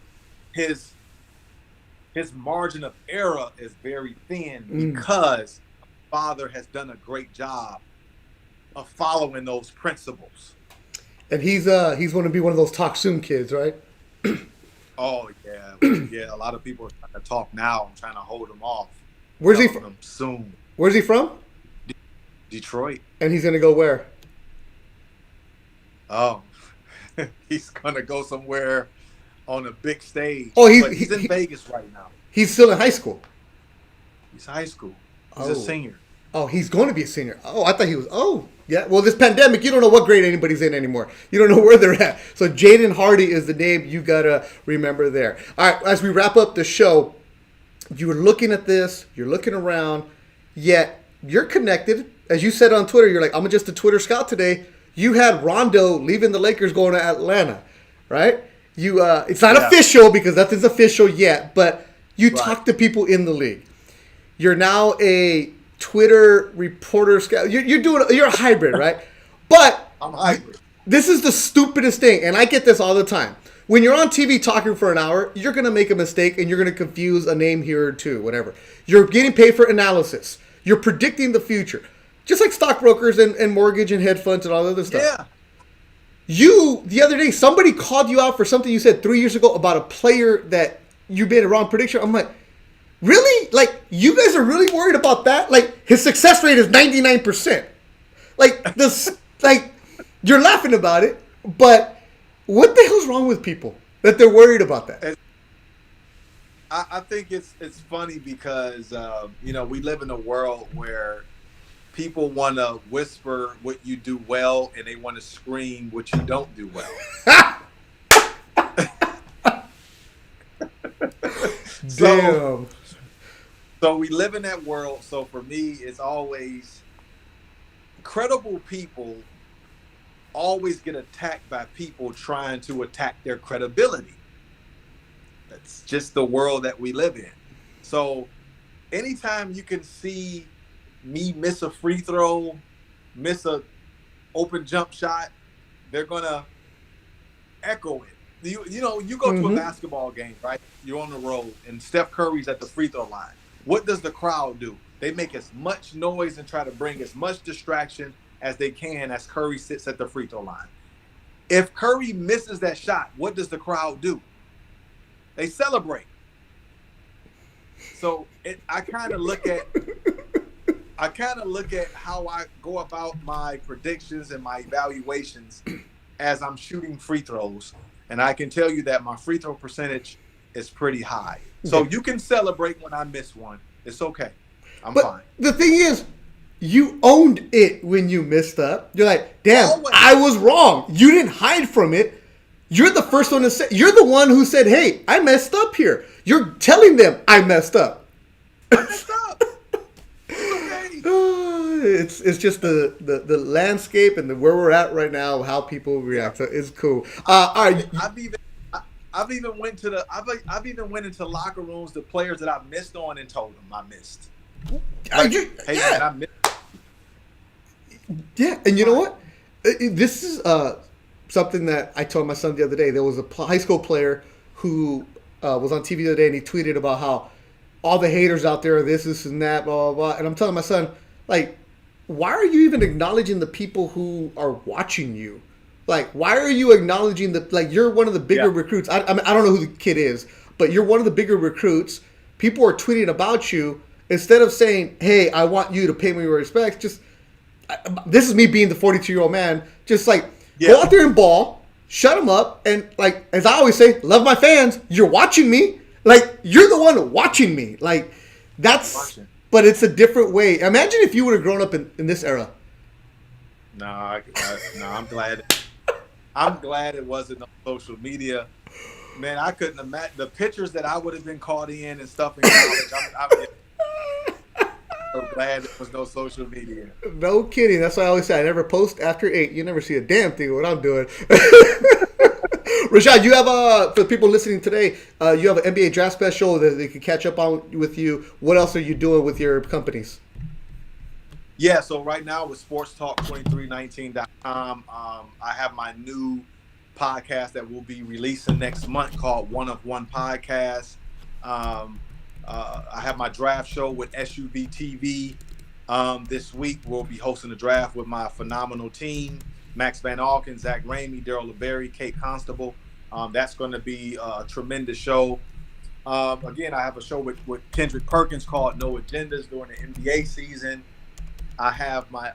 his margin of error is very thin, because father has done a great job of following those principles. And he's going to be one of those talk soon kids, right? Oh yeah, yeah. A lot of people are trying to talk now. I'm trying to hold them off. Where's he from? Soon. Where's he from? Detroit. And he's going to go where? Oh, he's going to go somewhere on a big stage. Oh, But he's in Vegas right now. He's still in high school. He's high school. He's a senior. Oh, he's going to be a senior. Oh, I thought he was. Oh, yeah. Well, this pandemic, you don't know what grade anybody's in anymore. You don't know where they're at. So Jaden Hardy is the name you got to remember there. All right, as we wrap up the show, you were looking at this, you're looking around, yet you're connected. As you said on Twitter, you're like, I'm just a Twitter scout today. You had Rondo leaving the Lakers going to Atlanta, right? You, it's not official because nothing's official yet, but you talk to people in the league. You're now a Twitter reporter scout. You're a hybrid, right? But I'm a hybrid. This is the stupidest thing, and I get this all the time. When you're on TV talking for an hour, you're going to make a mistake and you're going to confuse a name here or two, whatever. You're getting paid for analysis. You're predicting the future. Just like stockbrokers and mortgage and hedge funds and all that other stuff. Yeah. The other day, somebody called you out for something you said 3 years ago about a player that you made a wrong prediction. I'm like, really? Like, you guys are really worried about that? Like, his success rate is 99%. Like, you're laughing about it, but what the hell's wrong with people that they're worried about that? I think it's funny because, we live in a world where people want to whisper what you do well and they want to scream what you don't do well. Damn. So we live in that world. So for me, it's always credible people always get attacked by people trying to attack their credibility. That's just the world that we live in. So anytime you can see me miss a free throw, miss a open jump shot, they're gonna echo it. You go to a basketball game, right? You're on the road and Steph Curry's at the free throw line. What does the crowd do? They make as much noise and try to bring as much distraction as they can as Curry sits at the free throw line. If Curry misses that shot, what does the crowd do? They celebrate. So I kind of look at how I go about my predictions and my evaluations as I'm shooting free throws. And I can tell you that my free throw percentage is pretty high. So you can celebrate when I miss one. It's okay. I'm fine. The thing is, you owned it when you messed up. You're like, damn, always. I was wrong. You didn't hide from it. You're the first one to say, you're the one who said, hey, I messed up here. You're telling them I messed up. I messed up. It's okay. It's just the landscape and where we're at right now, how people react. So it's cool. All right. I've even went into locker rooms, the players that I missed on, and told them I missed. Man, I missed. Yeah, and you know what? This is something that I told my son the other day. There was a high school player who was on TV the other day, and he tweeted about how all the haters out there are this, and that, blah, blah, blah. And I'm telling my son, like, why are you even acknowledging the people who are watching you? Like, why are you acknowledging you're one of the bigger recruits? I mean, I don't know who the kid is, but you're one of the bigger recruits. People are tweeting about you. Instead of saying, hey, I want you to pay me your respects, this is me being the 42-year-old man, go out there and ball, shut them up, and, like, as I always say, love my fans. You're watching me. Like, you're the one watching me. Like, that's, but it's a different way. Imagine if you would have grown up in this era. No, I'm glad. I'm glad it wasn't on social media. Man, I couldn't imagine the pictures that I would have been caught in and stuff in college. I'm so glad there was no social media. No kidding. That's why I always say I never post after 8. You never see a damn thing of what I'm doing. Rashad, you have for the people listening today, you have an NBA draft special that they can catch up on with you. What else are you doing with your companies? Yeah, so right now with sportstalk2319.com, I have my new podcast that will be releasing next month called One of One Podcast. I have my draft show with SUV TV. This week we'll be hosting the draft with my phenomenal team, Max Van Alken, Zach Ramey, Daryl LeBerry, Kate Constable. That's going to be a tremendous show. Again, I have a show with Kendrick Perkins called No Agendas during the NBA season. I have my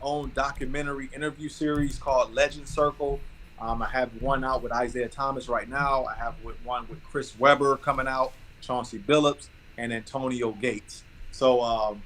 own documentary interview series called Legend Circle. I have one out with Isaiah Thomas right now. I have one with Chris Webber coming out, Chauncey Billups, and Antonio Gates. So I'm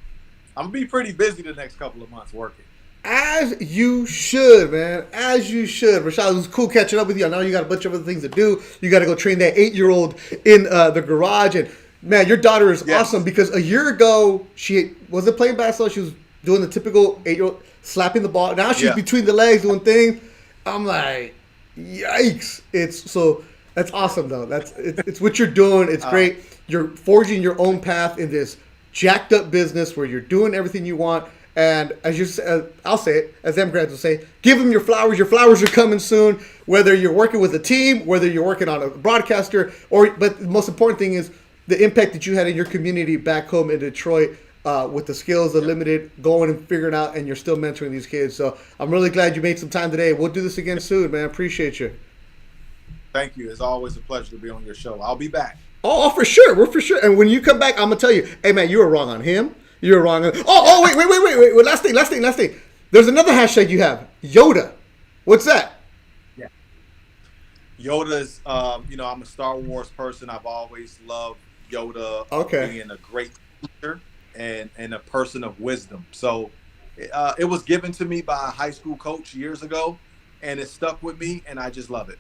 gonna be pretty busy the next couple of months working. As you should, man. As you should. Rashad, it was cool catching up with you. I know you got a bunch of other things to do. You got to go train that 8-year-old in the garage. And, man, your daughter is awesome because a year ago, she wasn't playing basketball. She was doing the typical 8-year-old, slapping the ball. Now she's between the legs doing things. I'm like, yikes. That's awesome, though. It's what you're doing. It's great. You're forging your own path in this jacked up business where you're doing everything you want. And I'll say it, as them grads will say, give them your flowers. Your flowers are coming soon. Whether you're working with a team, whether you're working on a broadcaster, but the most important thing is the impact that you had in your community back home in Detroit with the skills unlimited, going and figuring out, and you're still mentoring these kids. So I'm really glad you made some time today. We'll do this again soon, man. Appreciate you. Thank you. It's always a pleasure to be on your show. I'll be back. Oh, for sure. We're for sure. And when you come back, I'm going to tell you, hey, man, you were wrong on him. You're wrong. Wait. Last thing. There's another hashtag you have. Yoda. What's that? Yeah. Yoda's, I'm a Star Wars person. I've always loved Yoda being a great teacher and a person of wisdom. So it was given to me by a high school coach years ago, and it stuck with me, and I just love it.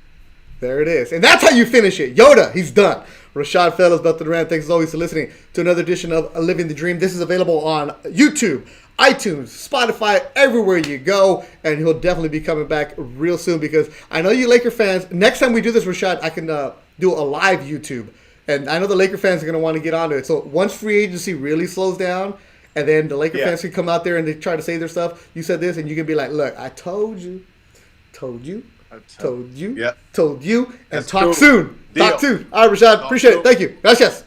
There it is. And that's how you finish it. Yoda, he's done. Rashad Phillips, Beto Duran, thanks as always for listening to another edition of Living the Dream. This is available on YouTube, iTunes, Spotify, everywhere you go. And he'll definitely be coming back real soon because I know you Laker fans. Next time we do this, Rashad, I can do a live YouTube. And I know the Laker fans are going to want to get onto it. So once free agency really slows down, and then the Laker fans can come out there and they try to say their stuff, you said this, and you can be like, look, I told you. Told you, and That's talk cool. soon. Deal. Talk soon. All right, Rashad, appreciate it. Thank you. Gracias.